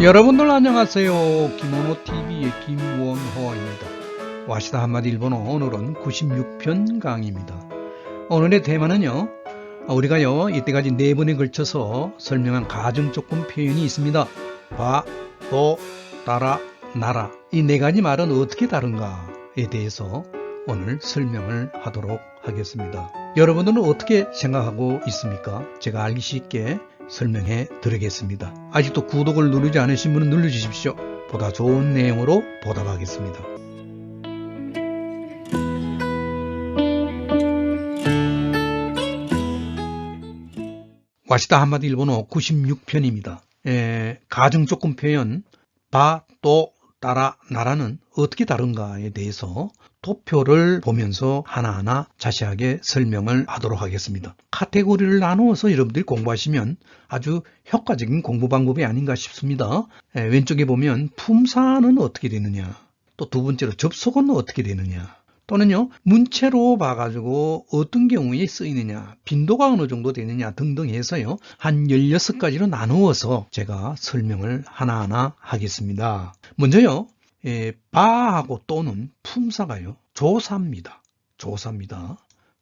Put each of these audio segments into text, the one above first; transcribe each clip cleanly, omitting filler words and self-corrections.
여러분들 안녕하세요. 김원호TV의 김원호입니다. 와시다 한마디 일본어 오늘은 96편 강의입니다. 오늘의 테마는요, 우리가요 이때까지 4번에 걸쳐서 설명한 가정조건 표현이 있습니다. 바, 도, 따라, 나라, 이 4가지 말은 어떻게 다른가에 대해서 오늘 설명을 하도록 하겠습니다. 여러분들은 어떻게 생각하고 있습니까? 제가 알기 쉽게 설명해 드리겠습니다. 아직도 구독을 누르지 않으신 분은 눌러주십시오. 보다 좋은 내용으로 보답하겠습니다. 와시다 한마디 일본어 96편입니다. 가정조건 표현 바, 도, 따라, 나라는 어떻게 다른가에 대해서 도표를 보면서 하나하나 자세하게 설명을 하도록 하겠습니다. 카테고리를 나누어서 여러분들이 공부하시면 아주 효과적인 공부 방법이 아닌가 싶습니다. 왼쪽에 보면 품사는 어떻게 되느냐, 또 두 번째로 접속은 어떻게 되느냐, 또는요 문체로 봐가지고 어떤 경우에 쓰이느냐, 빈도가 어느 정도 되느냐 등등 해서요 한 16가지로 나누어서 제가 설명을 하나하나 하겠습니다. 먼저요 바하고 또는 품사가요 조사입니다. 조사입니다.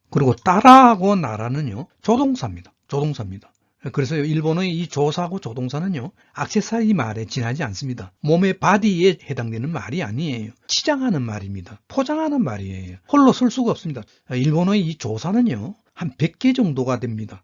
그리고 따라하고 나라는요 조동사입니다. 조동사입니다. 그래서 일본어의 이 조사하고 조동사는요 액세서리 말에 지나지 않습니다. 몸의 바디에 해당되는 말이 아니에요. 치장하는 말입니다. 포장하는 말이에요. 홀로 쓸 수가 없습니다. 일본어의 이 조사는요 한 100개 정도가 됩니다.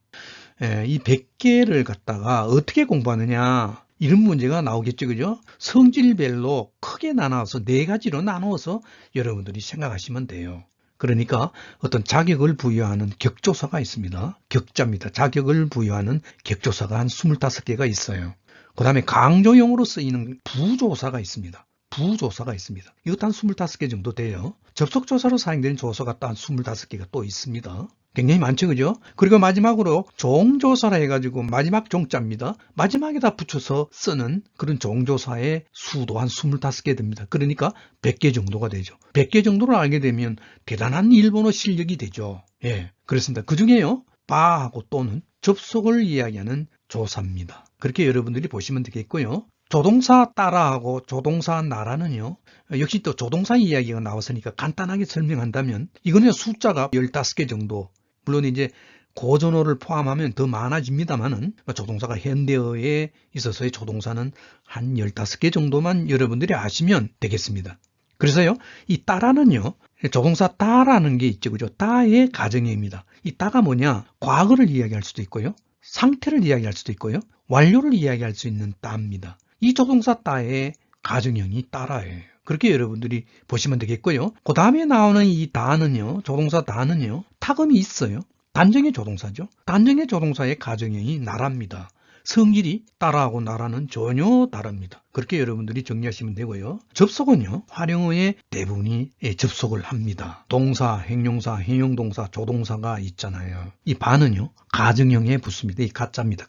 이 100개를 갖다가 어떻게 공부하느냐, 이런 문제가 나오겠죠, 그죠? 성질별로 크게 나눠서 4가지로 나누어서 여러분들이 생각하시면 돼요. 그러니까 어떤 자격을 부여하는 격조사가 있습니다. 격자입니다. 자격을 부여하는 격조사가 한 25개가 있어요. 그 다음에 강조용으로 쓰이는 부조사가 있습니다. 부조사가 있습니다. 이것도 한 25개 정도 돼요. 접속조사로 사용되는 조사가 또 한 25개가 또 있습니다. 굉장히 많죠, 그죠? 그리고 마지막으로 종조사라 해가지고 마지막 종자입니다. 마지막에다 붙여서 쓰는 그런 종조사의 수도 한 25개 됩니다. 그러니까 100개 정도가 되죠. 100개 정도를 알게 되면 대단한 일본어 실력이 되죠. 예, 그렇습니다. 그 중에요 바하고 또는 접속을 이야기하는 조사입니다. 그렇게 여러분들이 보시면 되겠고요. 조동사 따라하고 조동사 나라는요 역시 또 조동사 이야기가 나왔으니까 간단하게 설명한다면 이거는 숫자가 15개 정도, 물론 이제 고전어를 포함하면 더 많아집니다만은 조동사가 현대어에 있어서의 조동사는 한 15개 정도만 여러분들이 아시면 되겠습니다. 그래서요 이 따라는요 조동사 따라는 게 있죠, 그죠? 따의 가정형입니다. 이 따가 뭐냐, 과거를 이야기할 수도 있고요, 상태를 이야기할 수도 있고요, 완료를 이야기할 수 있는 따입니다. 이 조동사 따의 가정형이 따라예요. 그렇게 여러분들이 보시면 되겠고요. 그 다음에 나오는 이 다는요, 조동사 다는요, 타금이 있어요. 단정의 조동사죠. 단정의 조동사의 가정형이 나라입니다. 성질이 따라하고 나라는 전혀 다릅니다. 그렇게 여러분들이 정리하시면 되고요. 접속은요, 활용어의 대부분이 접속을 합니다. 동사, 행용사, 행용동사, 조동사가 있잖아요. 이 바는요, 가정형에 붙습니다. 이 가짜입니다.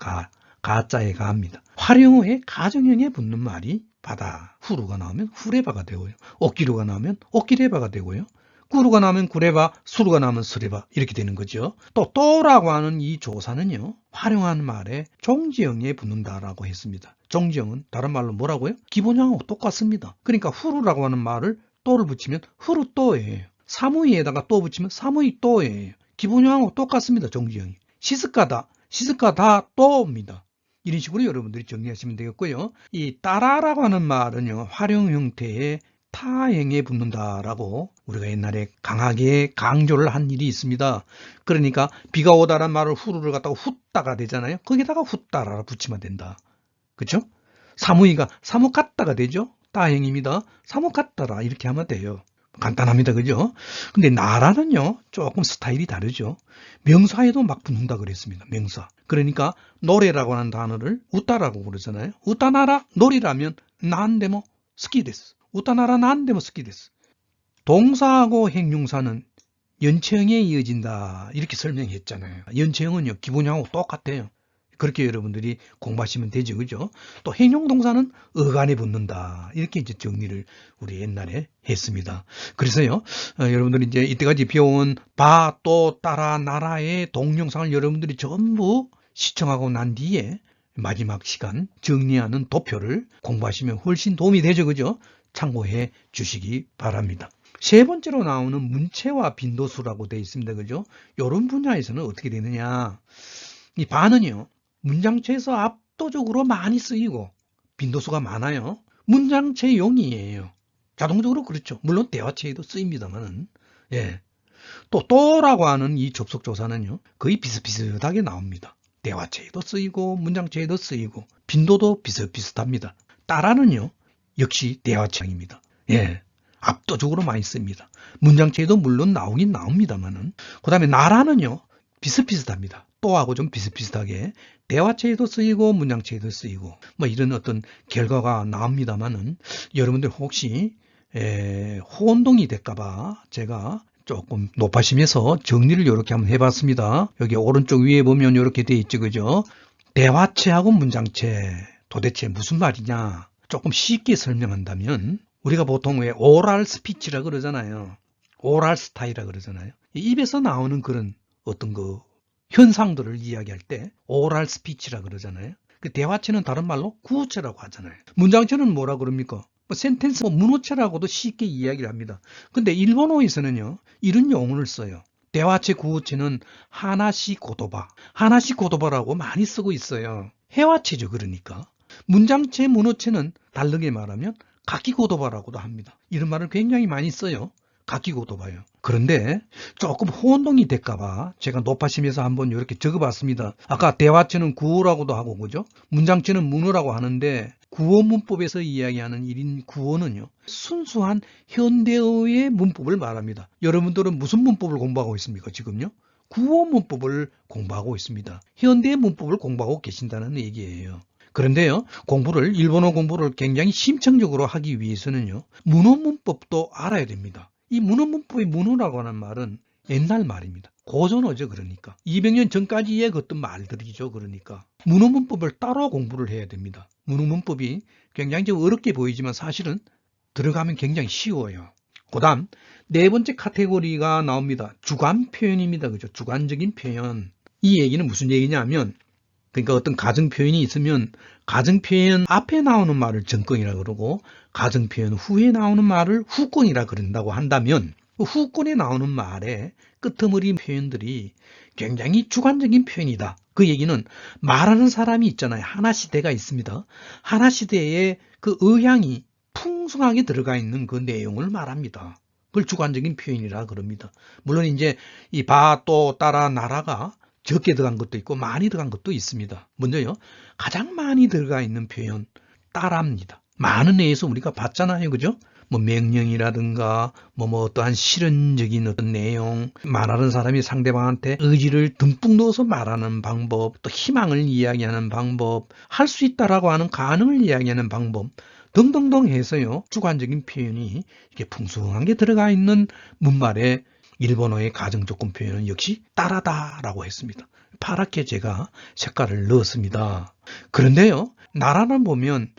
가짜에 가합니다. 활용어의 가정형에 붙는 말이 바다, 후루가 나오면 후레바가 되고요. 옥기루가 나오면 옥기레바가 되고요. 꾸루가 나오면 구레바, 수루가 나오면 수레바, 이렇게 되는 거죠. 또라고 하는 이 조사는요 활용한 말에 종지형에 붙는다라고 했습니다. 종지형은 다른 말로 뭐라고요? 기본형하고 똑같습니다. 그러니까 후루라고 하는 말을 또를 붙이면 후루또예요. 사무이에다가 또 붙이면 사무이또예요. 기본형하고 똑같습니다. 종지형이. 시스카다 또입니다. 이런 식으로 여러분들이 정리하시면 되겠고요. 이 따라라고 하는 말은요 활용 형태의 타형에 붙는다라고 우리가 옛날에 강하게 강조를 한 일이 있습니다. 그러니까 비가 오다란 말을 후루를 갖다가 훗다가 되잖아요. 거기다가 훗다라 붙이면 된다. 그렇죠? 사무이가 사무갔다가 되죠. 따형입니다. 사무갔다라 이렇게 하면 돼요. 간단합니다. 그죠? 근데 나라는요 조금 스타일이 다르죠. 명사에도 막 붙는다 그랬습니다. 명사. 그러니까 노래라고 하는 단어를 우따라고 부르잖아요. 우따나라 노리라면 난데모 스키데스. 우따나라 난데모 스키데스. 동사하고 행용사는 연체형에 이어진다 이렇게 설명했잖아요. 연체형은요 기본형하고 똑같아요. 그렇게 여러분들이 공부하시면 되죠, 그죠? 또 행용동사는 어간에 붙는다 이렇게 이제 정리를 우리 옛날에 했습니다. 그래서요 여러분들이 이제 이때까지 배워온 바, 또, 따라, 나라의 동영상을 여러분들이 전부 시청하고 난 뒤에 마지막 시간 정리하는 도표를 공부하시면 훨씬 도움이 되죠. 그죠? 참고해 주시기 바랍니다. 세 번째로 나오는 문체와 빈도수라고 되어 있습니다. 그죠? 이런 분야에서는 어떻게 되느냐. 이 바는요, 문장체에서 압도적으로 많이 쓰이고 빈도수가 많아요. 문장체용이에요. 자동적으로 그렇죠. 물론 대화체에도 쓰입니다만은. 예. 또라고 하는 이 접속조사는요, 거의 비슷비슷하게 나옵니다. 대화체에도 쓰이고 문장체에도 쓰이고 빈도도 비슷비슷합니다. 따라는요, 역시 대화체입니다. 예. 압도적으로 많이 씁니다. 문장체에도 물론 나오긴 나옵니다만은. 그 다음에 나라는요, 비슷비슷합니다. 또하고 좀 비슷비슷하게 대화체에도 쓰이고 문장체에도 쓰이고 뭐 이런 어떤 결과가 나옵니다만은, 여러분들 혹시 호언동이 될까봐 제가 조금 높아심에서 정리를 이렇게 한번 해봤습니다. 여기 오른쪽 위에 보면 이렇게 돼 있죠. 그죠? 대화체하고 문장체 도대체 무슨 말이냐? 조금 쉽게 설명한다면, 우리가 보통 왜 오랄 스피치라 그러잖아요. 오랄 스타일이라 그러잖아요. 입에서 나오는 그런 어떤 그 현상들을 이야기할 때 오랄 스피치라 그러잖아요. 그 대화체는 다른 말로 구어체라고 하잖아요. 문장체는 뭐라 그럽니까? 센텐스, 문어체라고도 쉽게 이야기를 합니다. 근데 일본어에서는요, 이런 용어를 써요. 대화체, 구어체는 하나시 고도바, 하나시 고도바라고 많이 쓰고 있어요. 회화체죠, 그러니까. 문장체, 문어체는 다르게 말하면 가키고도바라고도 합니다. 이런 말을 굉장히 많이 써요. 가키고도바요. 그런데 조금 혼동이 될까봐 제가 높아심에서 한번 이렇게 적어봤습니다. 아까 대화체는 구어라고도 하고, 그죠? 문장체는 문어라고 하는데, 구어 문법에서 이야기하는 1인 구어는요, 순수한 현대어의 문법을 말합니다. 여러분들은 무슨 문법을 공부하고 있습니까, 지금요? 구어 문법을 공부하고 있습니다. 현대의 문법을 공부하고 계신다는 얘기예요. 그런데요, 일본어 공부를 굉장히 심층적으로 하기 위해서는요, 문어 문법도 알아야 됩니다. 이 문어 문법의 문어라고 하는 말은 옛날 말입니다. 고전어죠, 그러니까. 200년 전까지의 어떤 말들이죠, 그러니까. 문어 문법을 따로 공부를 해야 됩니다. 문어 문법이 굉장히 좀 어렵게 보이지만 사실은 들어가면 굉장히 쉬워요. 그 다음, 네 번째 카테고리가 나옵니다. 주관 표현입니다. 그죠? 주관적인 표현. 이 얘기는 무슨 얘기냐면, 그러니까 어떤 가정 표현이 있으면 가정 표현 앞에 나오는 말을 전권이라 그러고 가정 표현 후에 나오는 말을 후권이라 그런다고 한다면, 후권에 나오는 말의 끄트머리 표현들이 굉장히 주관적인 표현이다. 그 얘기는 말하는 사람이 있잖아요. 하나 시대가 있습니다. 하나 시대에 그 의향이 풍성하게 들어가 있는 그 내용을 말합니다. 그걸 주관적인 표현이라 그럽니다. 물론 이제 이 바, 또, 따라, 나라가 적게 들어간 것도 있고 많이 들어간 것도 있습니다. 먼저요, 가장 많이 들어가 있는 표현, 따라입니다. 많은 애에서 우리가 봤잖아요. 그죠? 뭐 명령이라든가 뭐 어떠한 실현적인 어떤 내용, 말하는 사람이 상대방한테 의지를 듬뿍 넣어서 말하는 방법, 또 희망을 이야기하는 방법, 할 수 있다라고 하는 가능을 이야기하는 방법 등등등 해서요, 주관적인 표현이 이렇게 풍성하게 들어가 있는 문말에 일본어의 가정조건 표현은 역시 따라다라고 했습니다. 파랗게 제가 색깔을 넣었습니다. 그런데요, 나라는 보면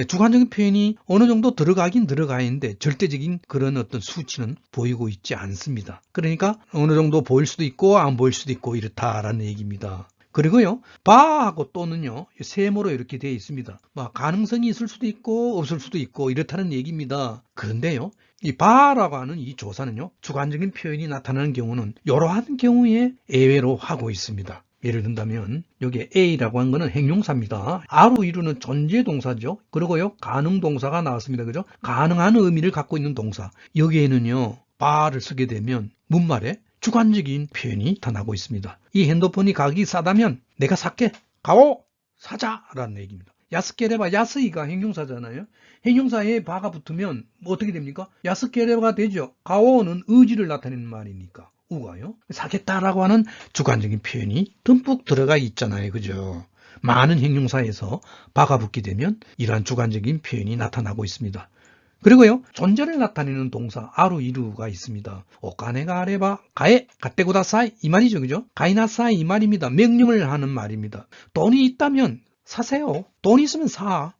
주관적인 표현이 어느 정도 들어가긴 들어가 있는데 절대적인 그런 어떤 수치는 보이고 있지 않습니다. 그러니까 어느 정도 보일 수도 있고 안 보일 수도 있고 이렇다라는 얘기입니다. 그리고요, 바하고 또는요, 세모로 이렇게 되어 있습니다. 가능성이 있을 수도 있고 없을 수도 있고 이렇다는 얘기입니다. 그런데요, 이 바라고 하는 이 조사는요, 주관적인 표현이 나타나는 경우는 이러한 경우에 예외로 하고 있습니다. 예를 든다면 여기 A라고 하는 것은 행용사입니다. R로 이루는 존재 동사죠. 그리고요, 가능 동사가 나왔습니다. 그죠? 가능한 의미를 갖고 있는 동사. 여기에는요, 바를 쓰게 되면 문말에 주관적인 표현이 나타나고 있습니다. 이 핸드폰이 가격이 싸다면 내가 살게, 가오, 사자라는 얘기입니다. 야스케레바, 야스이가 행용사잖아요. 행용사에 바가 붙으면 뭐 어떻게 됩니까? 야스케레바가 되죠. 가오는 의지를 나타내는 말이니까 우가요. 사겠다라고 하는 주관적인 표현이 듬뿍 들어가 있잖아요. 그죠? 많은 행용사에서 바가 붙게 되면 이러한 주관적인 표현이 나타나고 있습니다. 그리고요, 존재를 나타내는 동사 아루 이루가 있습니다. 오카네가 아레바 가에 가떼고다사이 이 말이죠. 그죠? 가이나사이 이 말입니다. 명령을 하는 말입니다. 돈이 있다면 사세요. 돈 있으면 사.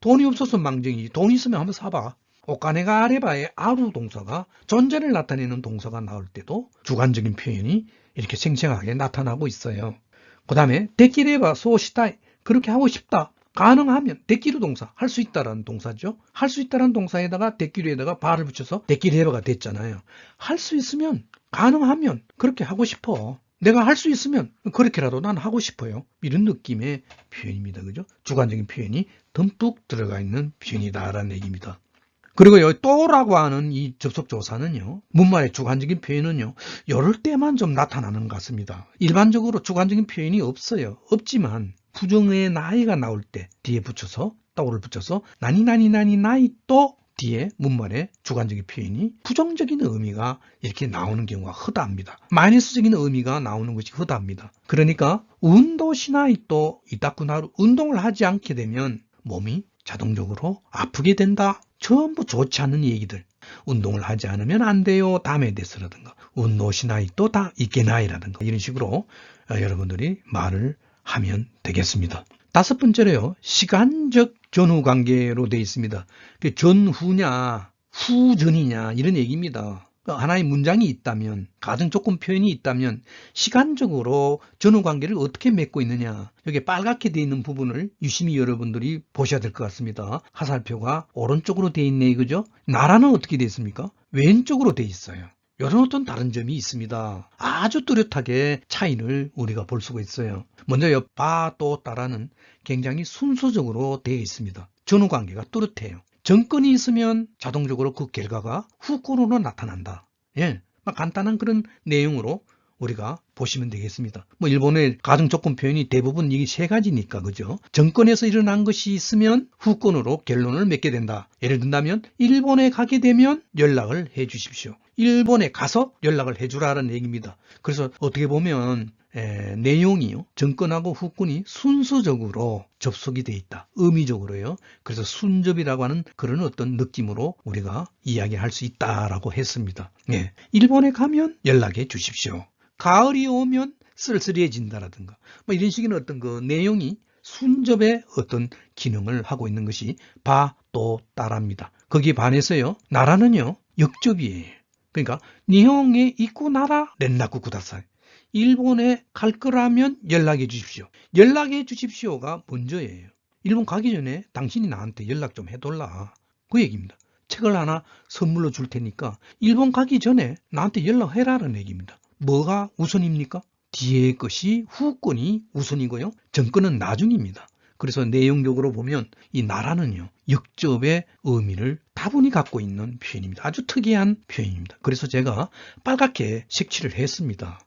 돈이 없어서 망정이지. 돈 있으면 한번 사봐. 오카네가 아레바의 아루 동사가 존재를 나타내는 동사가 나올 때도 주관적인 표현이 이렇게 생생하게 나타나고 있어요. 그 다음에 데키레바 소시타이 그렇게 하고 싶다. 가능하면 데키르 동사, 할 수 있다라는 동사죠. 할 수 있다라는 동사에다가 데키르에다가 바를 붙여서 데키르해바가 됐잖아요. 할 수 있으면, 가능하면 그렇게 하고 싶어. 내가 할 수 있으면 그렇게라도 난 하고 싶어요. 이런 느낌의 표현입니다. 그죠? 주관적인 표현이 듬뿍 들어가 있는 표현이다라는 얘기입니다. 그리고 여기 또라고 하는 이 접속조사는요, 문말의 주관적인 표현은요, 이럴 때만 좀 나타나는 것 같습니다. 일반적으로 주관적인 표현이 없어요. 없지만 부정의 나이가 나올 때 뒤에 붙여서, 또를 붙여서 나니 또 뒤에 문말의 주관적인 표현이 부정적인 의미가 이렇게 나오는 경우가 허다합니다. 마이너스적인 의미가 나오는 것이 허다합니다. 그러니까 운동시나이 또 이따구나루, 운동을 하지 않게 되면 몸이 자동적으로 아프게 된다. 전부 좋지 않은 얘기들. 운동을 하지 않으면 안 돼요. 다음에 대해서라든가 운동시나이 또 다 있게나이라든가 이런 식으로 여러분들이 말을 하면 되겠습니다. 다섯 번째로요. 시간적 전후관계로 되어 있습니다. 전후냐 후전이냐 이런 얘기입니다. 하나의 문장이 있다면, 가정조건 표현이 있다면 시간적으로 전후관계를 어떻게 맺고 있느냐, 여기 빨갛게 되어 있는 부분을 유심히 여러분들이 보셔야 될 것 같습니다. 화살표가 오른쪽으로 되어 있네, 그죠? 나라는 어떻게 되어 있습니까? 왼쪽으로 되어 있어요. 이런 어떤 다른 점이 있습니다. 아주 뚜렷하게 차이를 우리가 볼 수가 있어요. 먼저 바, 또, 따라는 굉장히 순서적으로 되어 있습니다. 전후관계가 뚜렷해요. 정권이 있으면 자동적으로 그 결과가 후권으로 나타난다. 예, 간단한 그런 내용으로 우리가 보시면 되겠습니다. 일본의 가정조건 표현이 대부분 이게 세 가지니까, 그죠? 정권에서 일어난 것이 있으면 후권으로 결론을 맺게 된다. 예를 든다면 일본에 가게 되면 연락을 해 주십시오. 일본에 가서 연락을 해주라는 얘기입니다. 그래서 어떻게 보면 내용이요, 정권하고 후권이 순서적으로 접속이 돼 있다. 의미적으로요. 그래서 순접이라고 하는 그런 어떤 느낌으로 우리가 이야기할 수 있다라고 했습니다. 예, 일본에 가면 연락해 주십시오. 가을이 오면 쓸쓸해진다라든가 이런 식의 어떤 그 내용이 순접의 어떤 기능을 하고 있는 것이 바, 또, 따라입니다. 거기에 반해서요, 나라는요 역접이에요. 그러니까 니혼에 이쿠 나라 렌라쿠 쿠다사이. 일본에 갈 거라면 연락해 주십시오. 연락해 주십시오가 먼저예요. 일본 가기 전에 당신이 나한테 연락 좀 해둘라. 그 얘기입니다. 책을 하나 선물로 줄 테니까 일본 가기 전에 나한테 연락해라는 얘기입니다. 뭐가 우선입니까? 뒤에 것이 후권이 우선이고요. 정권은 나중입니다. 그래서 내용적으로 보면 이 나라는요, 역접의 의미를 다분히 갖고 있는 표현입니다. 아주 특이한 표현입니다. 그래서 제가 빨갛게 색칠을 했습니다.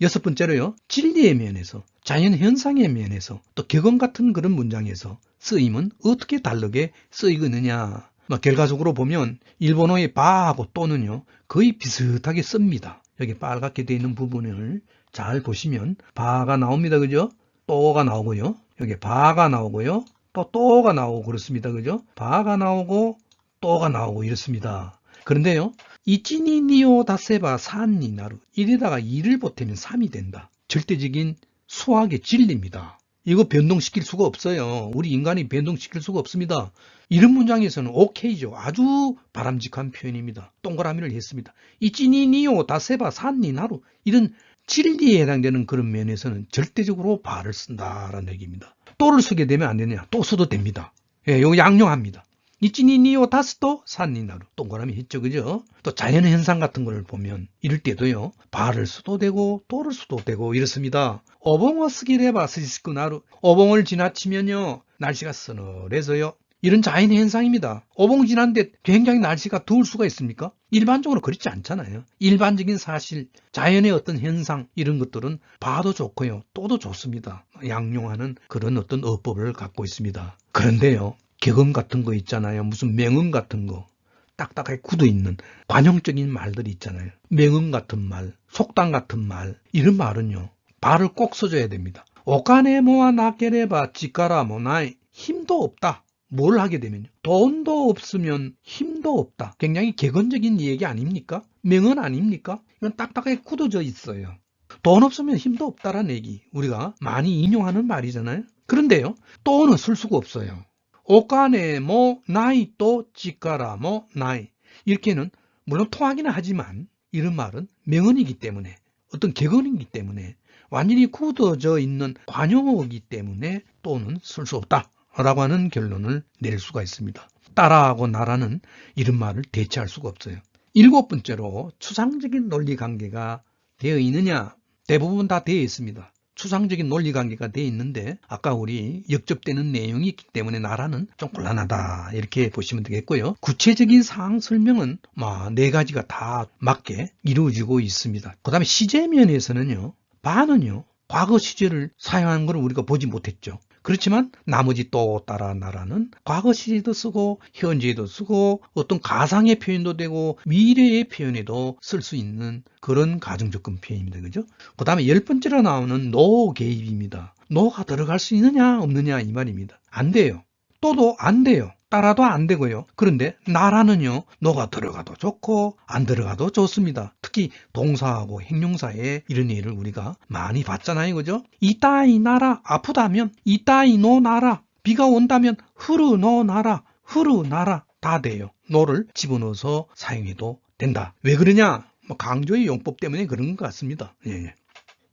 여섯 번째로요, 진리의 면에서, 자연현상의 면에서, 또 격언 같은 그런 문장에서 쓰임은 어떻게 다르게 쓰이고 있느냐. 결과적으로 보면 일본어의 바하고 또는요 거의 비슷하게 씁니다. 여기 빨갛게 되어 있는 부분을 잘 보시면 바가 나옵니다. 그죠? 또가 나오고요. 여기 바가 나오고요. 또가 나오고 그렇습니다. 그죠? 바가 나오고 또가 나오고 이렇습니다. 그런데요, 이찌니 니오 다세바 산니 나루, 이래다가 2를 보태면 3이 된다. 절대적인 수학의 진리입니다. 이거 변동시킬 수가 없어요. 우리 인간이 변동시킬 수가 없습니다. 이런 문장에서는 오케이죠. 아주 바람직한 표현입니다. 동그라미를 했습니다. 이찌니 니오 다세바 산니 나루, 이런 진리에 해당되는 그런 면에서는 절대적으로 바를 쓴다라는 얘기입니다. 또를 쓰게 되면 안 되느냐? 또 써도 됩니다. 예, 이거 양용합니다. 이찌니니오 다스도 산니나루, 동그라미 했죠, 그죠? 또 자연현상 같은 걸 보면 이럴 때도요, 바를 써도 되고 또를 써도 되고 이렇습니다. 어봉어 스기레바 스지스쿠나루, 어봉을 지나치면요 날씨가 서늘해져요. 이런 자연현상입니다. 어봉 지났는데 굉장히 날씨가 더울 수가 있습니까? 일반적으로 그렇지 않잖아요. 일반적인 사실, 자연의 어떤 현상, 이런 것들은 봐도 좋고요, 또도 좋습니다. 양용하는 그런 어떤 어법을 갖고 있습니다. 그런데요, 격언 같은 거 있잖아요. 무슨 명언 같은 거, 딱딱하게 굳어있는 관용적인 말들이 있잖아요. 명언 같은 말, 속담 같은 말, 이런 말은요, 바를 꼭 써줘야 됩니다. 오카네 모아 나케레바 지카라 모나이, 힘도 없다. 뭘 하게 되면요, 돈도 없으면 힘도 없다. 굉장히 객관적인 얘기 아닙니까? 명언 아닙니까? 이건 딱딱하게 굳어져 있어요. 돈 없으면 힘도 없다라는 얘기, 우리가 많이 인용하는 말이잖아요. 그런데요, 또는 쓸 수가 없어요. 오카네 모 나이 또 지카라 모 나이, 이렇게는 물론 통하기는 하지만 이런 말은 명언이기 때문에, 어떤 격언이기 때문에 완전히 굳어져 있는 관용어이기 때문에 또는 쓸 수 없다라고 하는 결론을 내릴 수가 있습니다. 따라하고 나라는 이런 말을 대체할 수가 없어요. 7번째로 추상적인 논리관계가 되어 있느냐? 대부분 다 되어 있습니다. 추상적인 논리관계가 되어 있는데 아까 우리 역접되는 내용이 있기 때문에 나라는 좀 곤란하다 이렇게 보시면 되겠고요. 구체적인 상황 설명은 4가지가 다 맞게 이루어지고 있습니다. 그 다음에 시제면에서는요. 바는요. 과거 시제를 사용하는 걸 우리가 보지 못했죠. 그렇지만 나머지 또 따라 나라는 과거 시제도 쓰고 현재도 쓰고 어떤 가상의 표현도 되고 미래의 표현에도 쓸 수 있는 그런 가정조건 표현입니다. 그죠? 그 다음에 10번째로 나오는 노 개입입니다. 노가 들어갈 수 있느냐 없느냐 이 말입니다. 안 돼요. 또도 안 돼요. 따라도 안 되고요. 그런데 나라는요. 노가 들어가도 좋고 안 들어가도 좋습니다. 특히 동사하고 행용사에 이런 예를 우리가 많이 봤잖아요. 그죠? 이따이 나라 아프다면 이따이 노 나라 비가 온다면 흐르 노 나라 흐르 나라 다 돼요. 노를 집어넣어서 사용해도 된다. 왜 그러냐? 강조의 용법 때문에 그런 것 같습니다.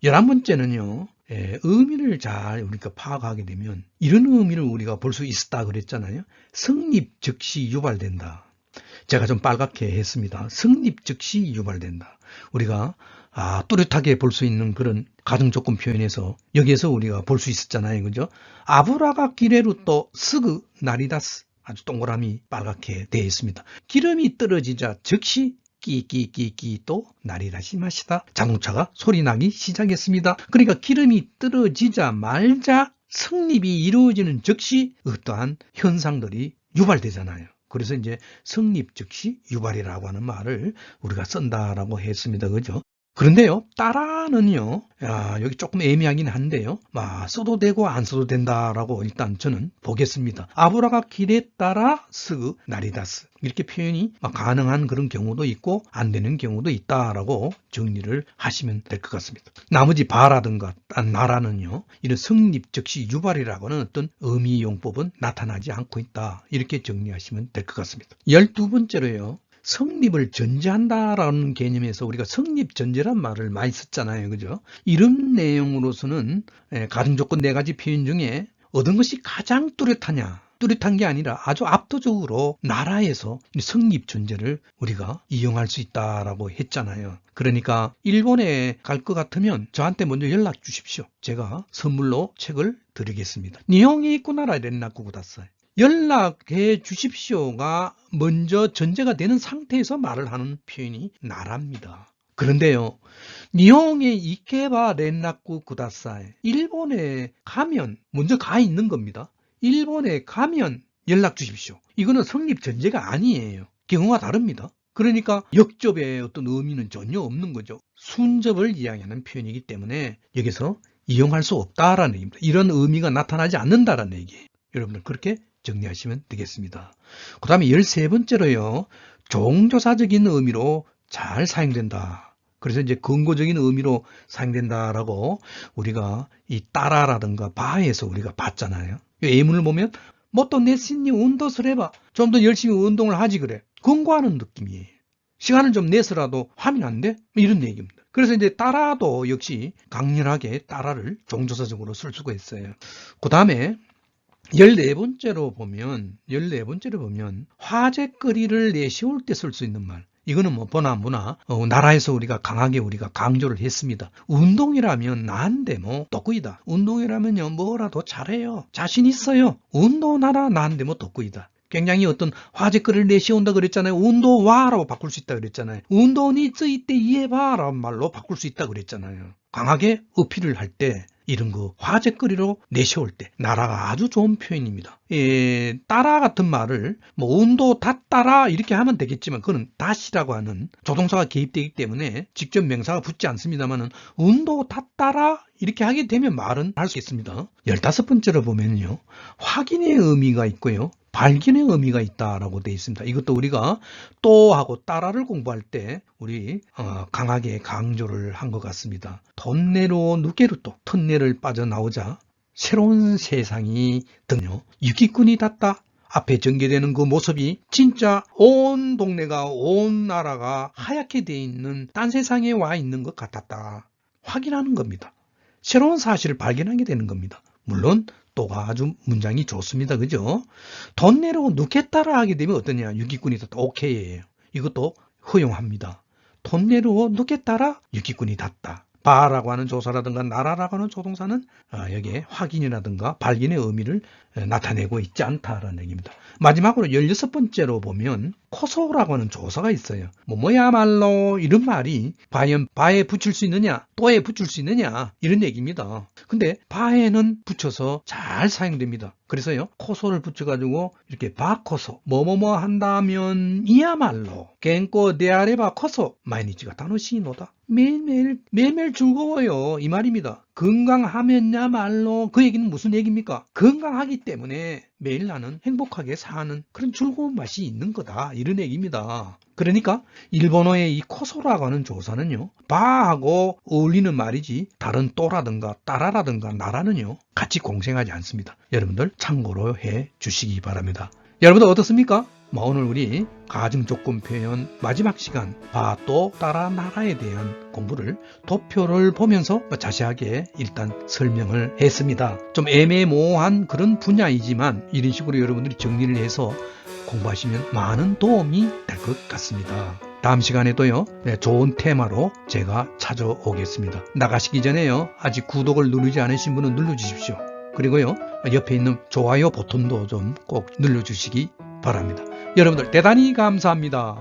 11번째는요. 의미를 잘 우리가 파악하게 되면 이런 의미를 우리가 볼 수 있었다 그랬잖아요. 성립 즉시 유발된다. 제가 좀 빨갛게 했습니다. 성립 즉시 유발된다. 우리가 뚜렷하게 볼 수 있는 그런 가정조건 표현에서 여기에서 우리가 볼 수 있었잖아요. 그죠? 아브라가 기레루또 스그 나리다스. 아주 동그라미 빨갛게 되어 있습니다. 기름이 떨어지자 즉시 끼끼끼끼 또 나리라시 마시다. 자동차가 소리 나기 시작했습니다. 그러니까 기름이 떨어지자 말자 성립이 이루어지는 즉시 어떠한 현상들이 유발되잖아요. 그래서 이제 성립 즉시 유발이라고 하는 말을 우리가 쓴다라고 했습니다. 그죠? 그런데요, 따라는요, 여기 조금 애매하긴 한데요, 써도 되고 안 써도 된다라고 일단 저는 보겠습니다. 아브라가 길에 따라 스그 나리다스. 이렇게 표현이 가능한 그런 경우도 있고, 안 되는 경우도 있다라고 정리를 하시면 될 것 같습니다. 나머지 바라든가 나라는요, 이런 성립 즉시 유발이라고는 어떤 의미 용법은 나타나지 않고 있다. 이렇게 정리하시면 될 것 같습니다. 12번째로요, 성립을 전제한다라는 개념에서 우리가 성립 전제란 말을 많이 썼잖아요. 그죠? 이런 내용으로서는 가정조건 4가지 표현 중에 어떤 것이 가장 뚜렷하냐? 뚜렷한 게 아니라 아주 압도적으로 나라에서 성립 전제를 우리가 이용할 수 있다라고 했잖아요. 그러니까 일본에 갈 것 같으면 저한테 먼저 연락 주십시오. 제가 선물로 책을 드리겠습니다. 니홍에 있구나라 렌나쿠 구다사이. 연락해 주십시오가 먼저 전제가 되는 상태에서 말을 하는 표현이 나랍니다. 그런데요, 니홍에 이케바 렌나쿠 구다사이. 일본에 가면 먼저 가 있는 겁니다. 일본에 가면 연락 주십시오. 이거는 성립 전제가 아니에요. 경우가 다릅니다. 그러니까 역접의 어떤 의미는 전혀 없는 거죠. 순접을 이야기하는 표현이기 때문에 여기서 이용할 수 없다라는 얘기입니다. 이런 의미가 나타나지 않는다라는 얘기예요. 여러분들 그렇게 정리하시면 되겠습니다. 그 다음에 13번째로요. 종조사적인 의미로 잘 사용된다. 그래서 이제 근거적인 의미로 사용된다라고 우리가 이 따라라든가 바에서 우리가 봤잖아요. 예문을 보면 또 내신이 운동을 해봐. 좀 더 열심히 운동을 하지 그래. 근거하는 느낌이에요. 시간을 좀 내서라도 하면 안 돼? 이런 얘기입니다. 그래서 이제 따라도 역시 강렬하게 따라를 종조사적으로 쓸 수가 있어요. 그 다음에 14번째로 보면 화제거리를 내세울 때 쓸 수 있는 말. 이거는 보나 나라에서 우리가 강하게 우리가 강조를 했습니다. 운동이라면 나한테 덕구이다. 운동이라면요 뭐라도 잘해요. 자신 있어요. 운동하라 나한테 덕구이다. 굉장히 어떤 화제거리를 내세운다 그랬잖아요. 운동와라고 바꿀 수 있다 그랬잖아요. 운동이 쓰이때 이해봐라는 말로 바꿀 수 있다 그랬잖아요. 강하게 어필을 할 때 이런 거 화제거리로 내세울 때 나라가 아주 좋은 표현입니다. 따라 같은 말을 운도 다 따라 이렇게 하면 되겠지만 그건 다시라고 하는 조동사가 개입되기 때문에 직접 명사가 붙지 않습니다만은 운도 다 따라 이렇게 하게 되면 말은 할 수 있습니다. 15번째로 보면요. 확인의 의미가 있고요. 발견의 의미가 있다라고 되어 있습니다. 이것도 우리가 또 하고 따라를 공부할 때 우리 강하게 강조를 한 것 같습니다. 톤네로 누게루또 턴네를 빠져나오자 새로운 세상이 등요. 유기꾼이 닿다. 앞에 전개되는 그 모습이 진짜 온 동네가 온 나라가 하얗게 되어 있는 딴 세상에 와 있는 것 같았다. 확인하는 겁니다. 새로운 사실을 발견하게 되는 겁니다. 물론 또가 아주 문장이 좋습니다. 그죠? 돈 내로 넣겠다라 하게 되면 어떠냐? 유기꾼이 다 오케이예요. 이것도 허용합니다. 돈 내로 넣겠다라 유기꾼이 닿다. 바라고 하는 조사라든가 나라라고 하는 조동사는 여기에 확인이라든가 발견의 의미를 나타내고 있지 않다라는 얘기입니다. 마지막으로 16번째로 보면 코소라고 하는 조사가 있어요. 뭐야말로 이런 말이 과연 바에 붙일 수 있느냐 또에 붙일 수 있느냐 이런 얘기입니다. 근데 바에는 붙여서 잘 사용됩니다. 그래서요 코소를 붙여가지고 이렇게 바코소 뭐뭐뭐 한다면 이야말로 겐꼬 데아레바 코소 마이니치가 다노시노다. 매일매일 즐거워요 이 말입니다. 건강하면야말로 그 얘기는 무슨 얘기입니까? 건강하기 때문에 매일 나는 행복하게 사는 그런 즐거운 맛이 있는 거다 이런 얘기입니다. 그러니까 일본어의 이 코소라고 하는 조사는요 바하고 어울리는 말이지 다른 또라든가 따라라든가 나라는요 같이 공생하지 않습니다. 여러분들 참고로 해 주시기 바랍니다. 여러분들 어떻습니까? 오늘 우리 가증조건 표현 마지막 시간 바, 또, 따라, 나라에 대한 공부를 도표를 보면서 자세하게 일단 설명을 했습니다. 좀 애매모호한 그런 분야이지만 이런 식으로 여러분들이 정리를 해서 공부하시면 많은 도움이 될 것 같습니다. 다음 시간에도요 좋은 테마로 제가 찾아오겠습니다. 나가시기 전에요 아직 구독을 누르지 않으신 분은 눌러주십시오. 그리고요 옆에 있는 좋아요 버튼도 좀 꼭 눌러주시기 바랍니다. 여러분들 대단히 감사합니다.